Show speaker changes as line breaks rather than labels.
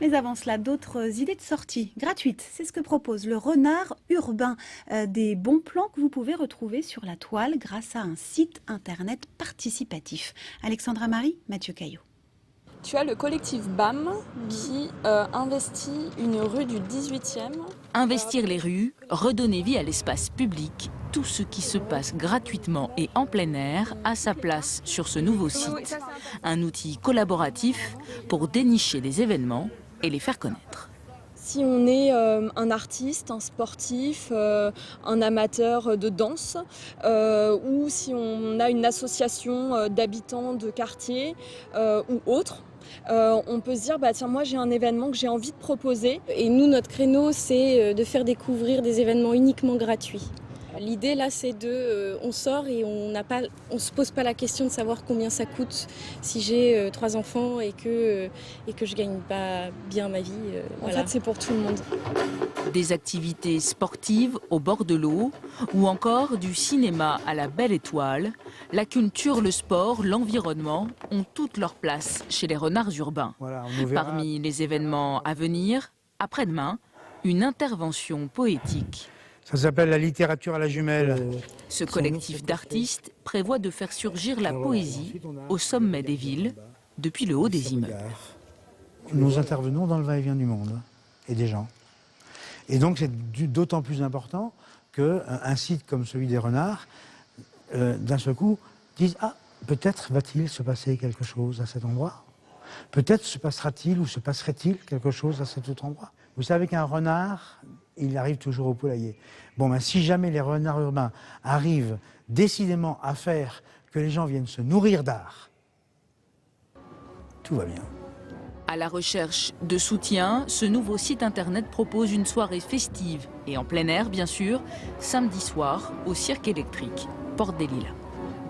Mais avant cela, d'autres idées de sortie gratuites. C'est ce que propose le Renard Urbain. Des bons plans que vous pouvez retrouver sur la toile grâce à un site internet participatif. Alexandra Marie, Mathieu Caillot.
Tu as le collectif BAM qui investit une rue du 18e.
Investir les rues, redonner vie à l'espace public, tout ce qui se passe gratuitement et en plein air a sa place sur ce nouveau site. Un outil collaboratif pour dénicher des événements et les faire connaître.
Si on est un artiste, un sportif, un amateur de danse, ou si on a une association d'habitants de quartier ou autre, on peut se dire, bah, tiens, moi j'ai un événement que j'ai envie de proposer.
Et nous, notre créneau, c'est de faire découvrir des événements uniquement gratuits. L'idée là, c'est on sort et on se pose pas la question de savoir combien ça coûte si j'ai 3 enfants et que je gagne pas bien ma vie.
En fait, c'est pour tout le monde.
Des activités sportives au bord de l'eau ou encore du cinéma à la Belle Étoile, la culture, le sport, l'environnement ont toute leur place chez les Renards Urbains.
Voilà,
Parmi les événements à venir, après-demain, une intervention poétique.
Ça s'appelle la littérature à la jumelle.
Ce collectif d'artistes prévoit de faire surgir la poésie au sommet des villes, depuis le haut des immeubles.
Nous intervenons dans le va-et-vient du monde et des gens. Et donc c'est d'autant plus important qu'un site comme celui des Renards, d'un seul coup, dise « Ah, peut-être va-t-il se passer quelque chose à cet endroit. Peut-être se passera-t-il ou se passerait-il quelque chose à cet autre endroit. » Vous savez qu'un renard, il arrive toujours au poulailler. Bon, ben, si jamais les renards urbains arrivent décidément à faire que les gens viennent se nourrir d'art, tout va bien.
À la recherche de soutien, ce nouveau site internet propose une soirée festive et en plein air, bien sûr, samedi soir au Cirque électrique, Porte des Lilas.